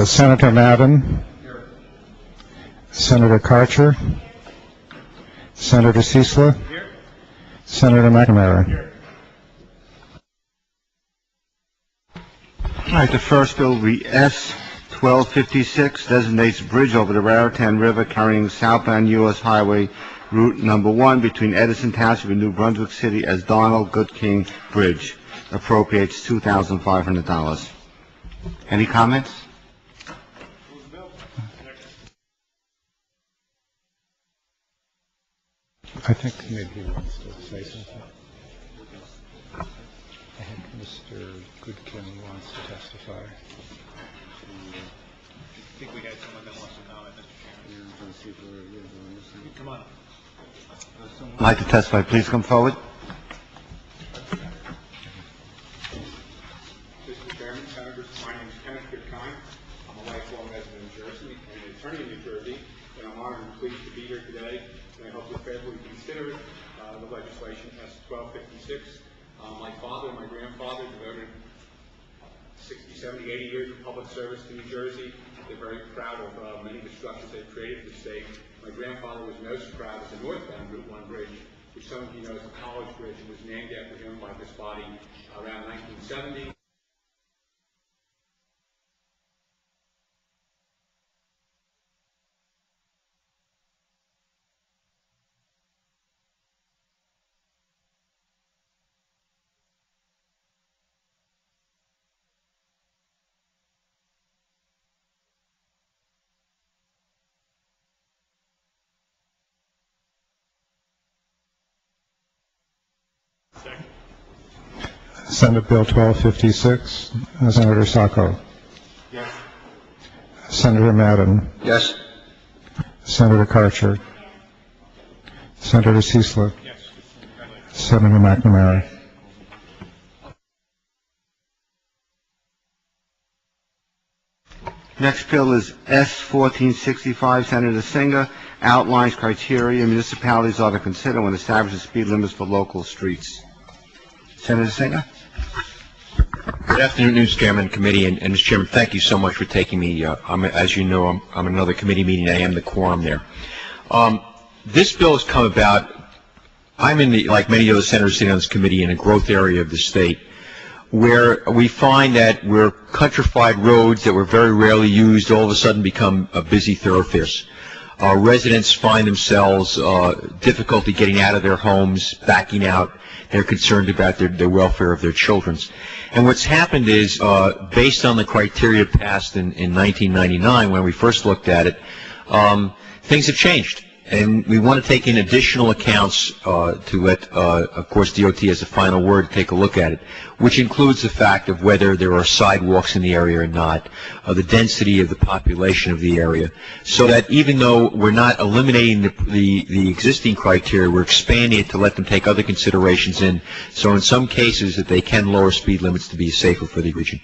Senator Madden. Here. Senator Karcher. Senator Ciesla. Here. Senator McNamara. Here. All right, the first bill will be S 1256, designates a bridge over the Raritan River carrying southbound U.S. Highway Route Number 1 between Edison Township and New Brunswick City as Donald Good King Bridge. Appropriates $2,500. Any comments? I think maybe he wants to say something. I think Mr. Goodkin wants to testify. I think we got someone that wants to comment, Mr. Chairman. Come on. I'd like to testify. Please come forward. Mr. Chairman, Senators, my name is Kenneth Goodkind. I'm a lifelong resident of New Jersey and an attorney in New Jersey, and I'm honored and pleased to be here today. And I hope you favorably consider the legislation S 1256. My father and my grandfather devoted 60, 70, 80 years of public service to New Jersey. They're very proud of many of the structures they've created for the state. My grandfather was most proud of the northbound Route 1 bridge, which some of you know is the College Bridge, and was named after him by this body around 1970. Senate Bill 1256. Senator Sacco. Yes. Senator Madden. Yes. Senator Karcher. Senator Ciesla. Yes. Senator McNamara. Next bill is S 1465. Senator Singer outlines criteria municipalities ought to consider when establishing speed limits for local streets. Senator Singer. Good afternoon, Mr. Chairman, committee, and Mr. Chairman, thank you so much for taking me. As you know, I'm in another committee meeting. I am the quorum there. This bill has come about. I'm in the, like many other senators sitting on this committee, in a growth area of the state, where we find that where countrified roads that were very rarely used all of a sudden become busy thoroughfares. Residents find themselves difficulty getting out of their homes, backing out. They're concerned about the welfare of their children. And what's happened is, based on the criteria passed in 1999 when we first looked at it, things have changed. And we want to take in additional accounts to let, of course, DOT has the final word, take a look at it, which includes the fact of whether there are sidewalks in the area or not, the density of the population of the area, so that even though we're not eliminating the existing criteria, we're expanding it to let them take other considerations in, so in some cases that they can lower speed limits to be safer for the region.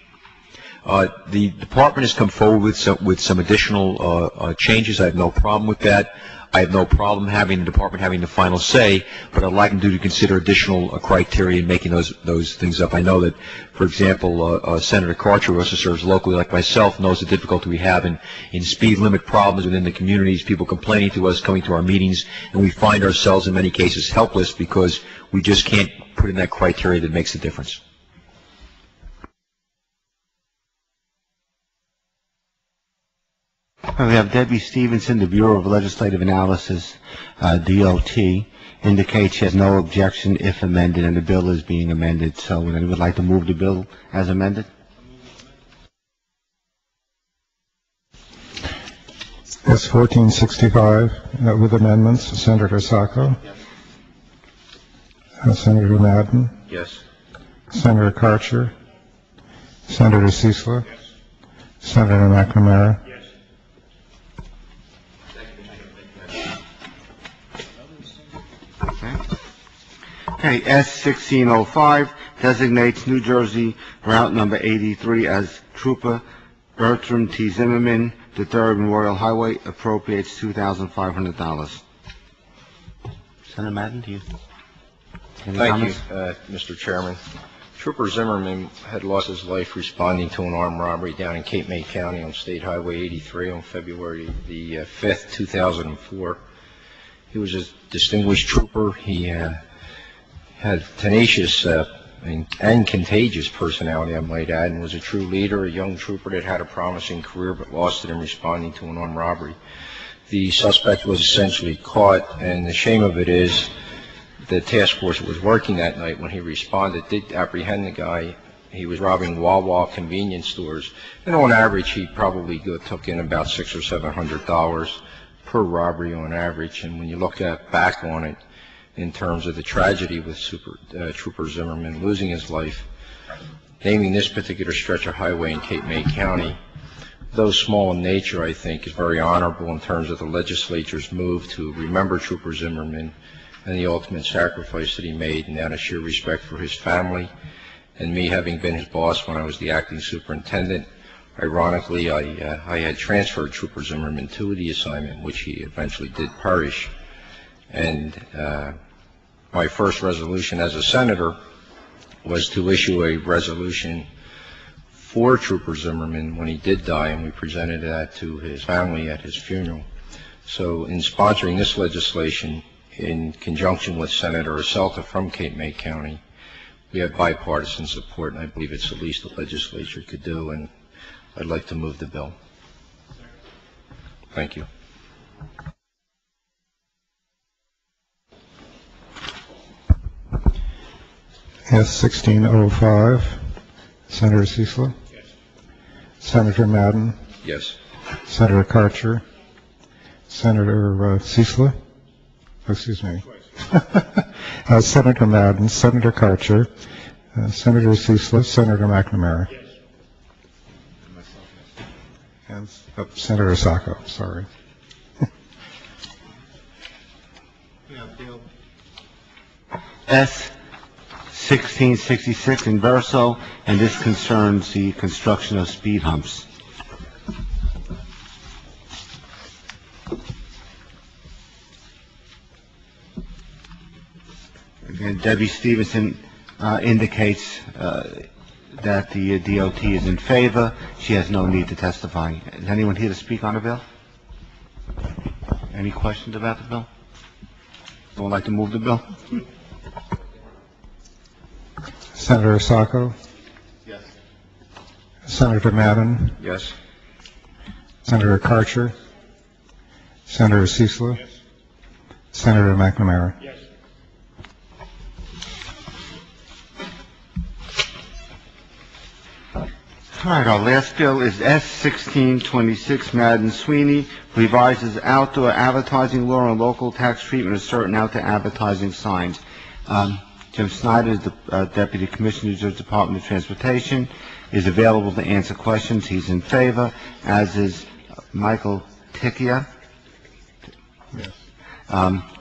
The department has come forward with some additional changes. I have no problem with that. I have no problem having the department having the final say, but I'd like them to consider additional criteria in making those things up. I know that, for example, Senator Karcher, who also serves locally like myself, knows the difficulty we have in speed limit problems within the communities, people complaining to us, coming to our meetings, and we find ourselves in many cases helpless because we just can't put in that criteria that makes the difference. We have Debbie Stevenson, the Bureau of Legislative Analysis, DOT, indicates she has no objection if amended, and the bill is being amended. So anyone would like to move the bill as amended? S 1465 with amendments. Senator Sacco. Yes. Senator Madden. Yes. Senator Karcher. Senator Ciesla. Yes. Senator McNamara. Yes. Okay, S 1605 designates New Jersey Route Number 83 as Trooper Bertram T. Zimmerman, the 3rd Memorial Highway, appropriates $2,500. Senator Madden, do you? Thank you, Mr. Chairman. Trooper Zimmerman had lost his life responding to an armed robbery down in Cape May County on State Highway 83 on February the 5th, 2004. He was a distinguished trooper. He had tenacious and contagious personality, I might add, and was a true leader, a young trooper that had a promising career but lost it in responding to an armed robbery. The suspect was essentially caught, and the shame of it is the task force that was working that night when he responded did apprehend the guy. He was robbing Wawa convenience stores, and on average he probably took in about $600 or $700 per robbery on average. And when you look back on it in terms of the tragedy with Trooper Zimmerman losing his life, naming this particular stretch of highway in Cape May County, though small in nature, I think is very honorable in terms of the legislature's move to remember Trooper Zimmerman and the ultimate sacrifice that he made, and out of sheer respect for his family and me having been his boss when I was the acting superintendent. Ironically, I had transferred Trooper Zimmerman to the assignment, which he eventually did perish. And my first resolution as a senator was to issue a resolution for Trooper Zimmerman when he did die, and we presented that to his family at his funeral. So in sponsoring this legislation, in conjunction with Senator Aselta from Cape May County, we have bipartisan support, and I believe it's the least the legislature could do, and I'd like to move the bill. Thank you. S-1605, Senator Cicela. Yes. Senator Madden. Yes. Senator Karcher. Senator Cicela. Excuse me. Senator Madden, Senator Karcher, Senator Cicela, Senator McNamara. Yes. And Senator Sacco, sorry. S-1666 in Verso, and this concerns the construction of speed humps. Again, Debbie Stevenson indicates that the DOT is in favor. She has no need to testify. Is anyone here to speak on the bill? Any questions about the bill? Someone like to move the bill? Senator Sacco. Yes. Senator Madden. Yes. Senator Karcher. Senator Cicela. Yes. Senator McNamara. Yes. All right, our last bill is S-1626, Madden Sweeney, revises outdoor advertising law and local tax treatment of certain outdoor advertising signs. Jim Snyder is the Deputy Commissioner, New Jersey Department of Transportation, is available to answer questions. He's in favor, as is Michael Ticchia. Yes.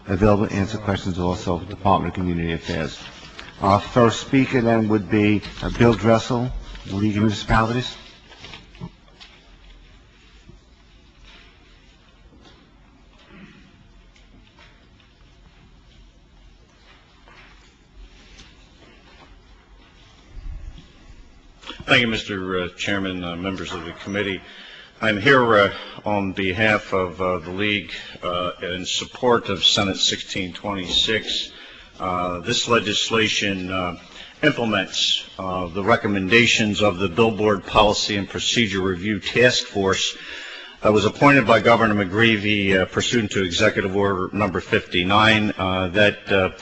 Available to answer questions also, Department of Community Affairs. Our first speaker then would be Bill Dressel, League of Municipalities. Thank you, Mr. Chairman, members of the committee. I'm here on behalf of the League in support of Senate 1626. This legislation implements the recommendations of the Billboard Policy and Procedure Review Task Force that was appointed by Governor McGreevey pursuant to Executive Order number 59. That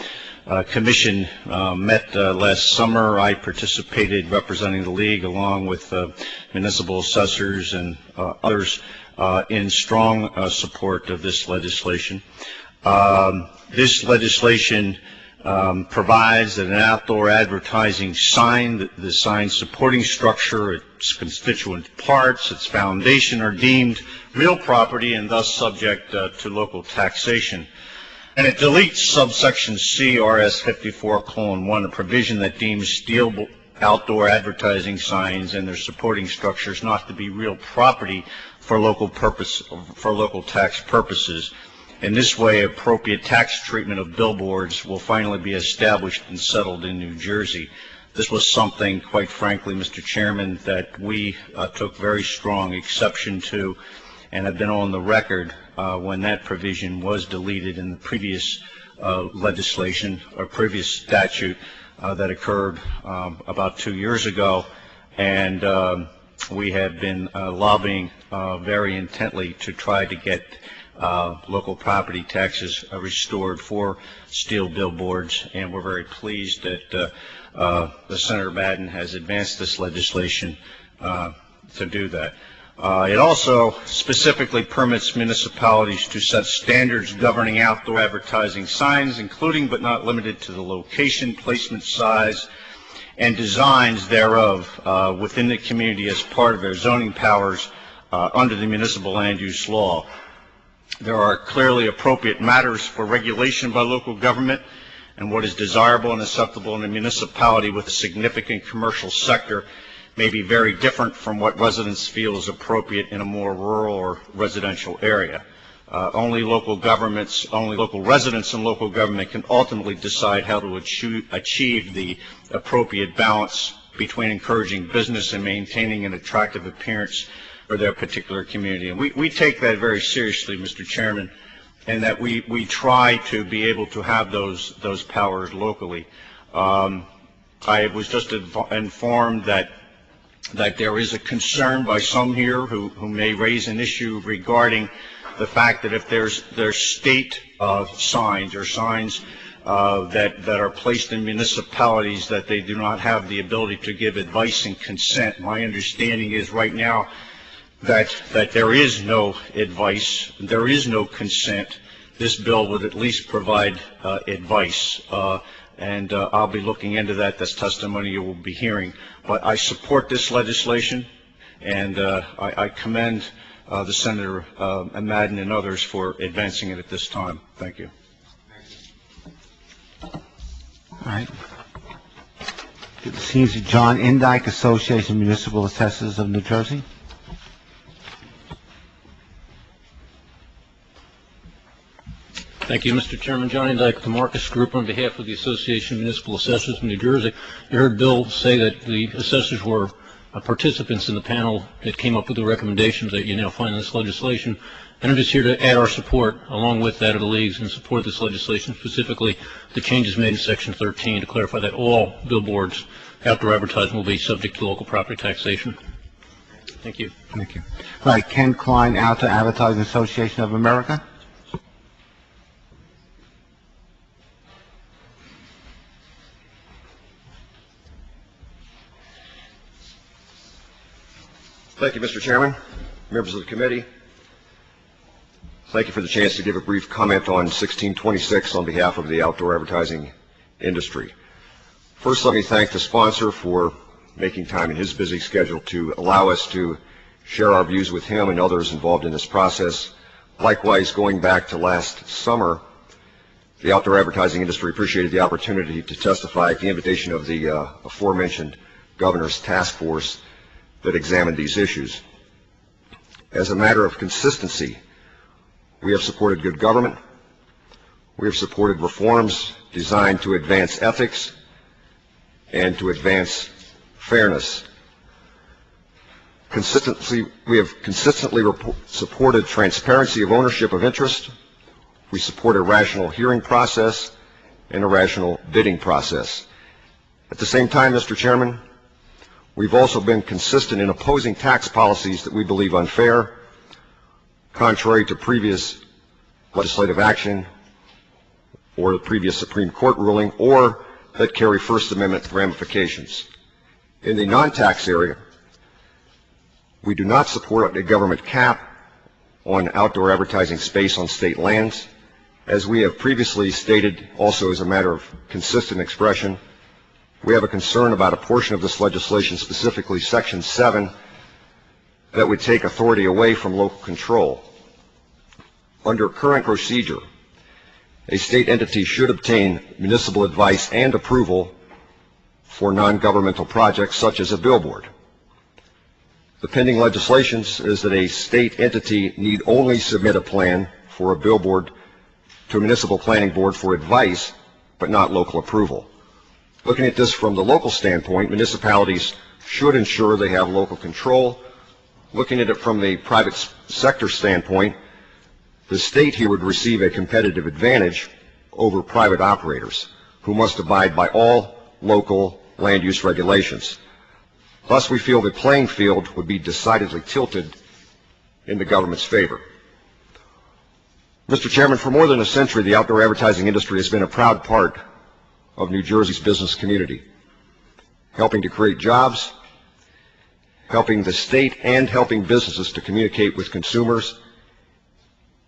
commission met last summer. I participated representing the League along with municipal assessors and others in strong support of this legislation. This legislation provides that an outdoor advertising sign, the sign's supporting structure, its constituent parts, its foundation are deemed real property and thus subject to local taxation. And it deletes subsection C, RS 54:1, a provision that deems steel outdoor advertising signs and their supporting structures not to be real property for local tax purposes. In this way, appropriate tax treatment of billboards will finally be established and settled in New Jersey. This was something, quite frankly, Mr. Chairman, that we took very strong exception to and have been on the record when that provision was deleted in the previous legislation or previous statute that occurred about 2 years ago. And we have been lobbying very intently to try to get local property taxes restored for steel billboards, and we're very pleased that Senator Madden has advanced this legislation to do that. It also specifically permits municipalities to set standards governing outdoor advertising signs, including but not limited to the location, placement, size, and designs thereof within the community as part of their zoning powers under the municipal land use law. There are clearly appropriate matters for regulation by local government, and what is desirable and acceptable in a municipality with a significant commercial sector may be very different from what residents feel is appropriate in a more rural or residential area. Only local residents and local government can ultimately decide how to achieve the appropriate balance between encouraging business and maintaining an attractive appearance for their particular community. And we take that very seriously, Mr. Chairman, and that we try to be able to have those powers locally. I was just informed that there is a concern by some here who may raise an issue regarding the fact that if there's state signs or signs that are placed in municipalities that they do not have the ability to give advice and consent. My understanding is right now that there is no advice, there is no consent. This bill would at least provide advice, and I'll be looking into that. That's testimony you will be hearing. But I support this legislation, and I commend the Senator Madden and others for advancing it at this time. Thank you. All right. Senior John Indike, Association of Municipal Assessors of New Jersey. Thank you, Mr. Chairman. John Indike, the Marcus Group, on behalf of the Association of Municipal Assessors of New Jersey. You heard Bill say that the assessors were participants in the panel that came up with the recommendations that you now find in this legislation. And I'm just here to add our support, along with that of the leagues, in support of this legislation, specifically the changes made in Section 13 to clarify that all billboards, outdoor advertising, will be subject to local property taxation. Thank you. Thank you. All right, Ken Klein, Outdoor Advertising Association of America. Thank you, Mr. Chairman, members of the committee. Thank you for the chance to give a brief comment on 1626 on behalf of the outdoor advertising industry. First, let me thank the sponsor for making time in his busy schedule to allow us to share our views with him and others involved in this process. Likewise, going back to last summer, the outdoor advertising industry appreciated the opportunity to testify at the invitation of the aforementioned governor's task force that examined these issues. As a matter of consistency, we have supported good government. We have supported reforms designed to advance ethics and to advance fairness. We have consistently supported transparency of ownership of interest. We support a rational hearing process and a rational bidding process. At the same time, Mr. Chairman, we've also been consistent in opposing tax policies that we believe unfair, contrary to previous legislative action or the previous Supreme Court ruling, or that carry First Amendment ramifications. In the non-tax area, we do not support a government cap on outdoor advertising space on state lands. As we have previously stated, also as a matter of consistent expression, we have a concern about a portion of this legislation, specifically Section 7, that would take authority away from local control. Under current procedure, a state entity should obtain municipal advice and approval for non-governmental projects such as a billboard. The pending legislation is that a state entity need only submit a plan for a billboard to a municipal planning board for advice, but not local approval. Looking at this from the local standpoint, municipalities should ensure they have local control. Looking at it from the private sector standpoint, the state here would receive a competitive advantage over private operators who must abide by all local land use regulations. Thus, we feel the playing field would be decidedly tilted in the government's favor. Mr. Chairman, for more than a century, the outdoor advertising industry has been a proud part of New Jersey's business community, helping to create jobs, helping the state and helping businesses to communicate with consumers,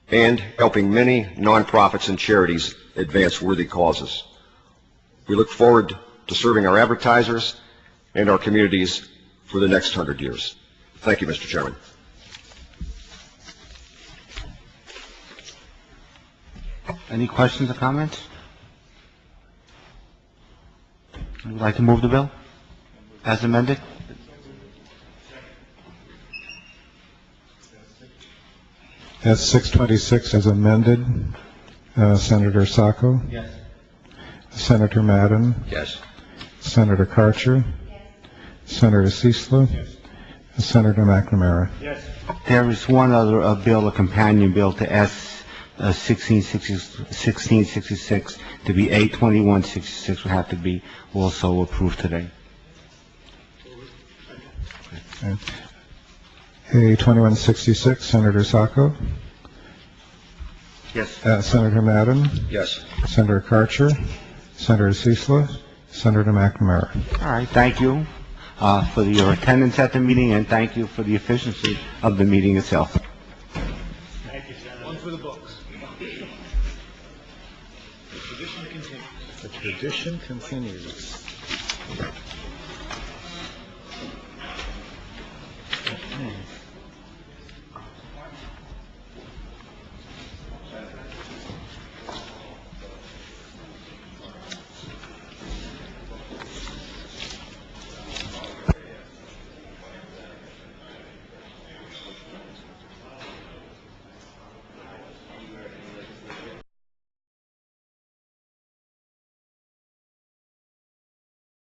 and helping many nonprofits and charities advance worthy causes. We look forward to serving our advertisers and our communities for the next 100 years. Thank you, Mr. Chairman. Any questions or comments? Would you like to move the bill as amended? S 626 as amended, Senator Sacco? Yes. Senator Madden? Yes. Senator Karcher? Yes. Senator Ciesla? Yes. And Senator McNamara? Yes. There is one other bill, a companion bill to S 1666 to be A 2166 would have to be also approved today. Okay. A 2166, Senator Sacco? Yes. Senator Madden? Yes. Senator Karcher? Senator Ciesla? Senator McNamara? All right, thank you for your attendance at the meeting, and thank you for the efficiency of the meeting itself. Thank you, Senator. One for the books. The tradition continues.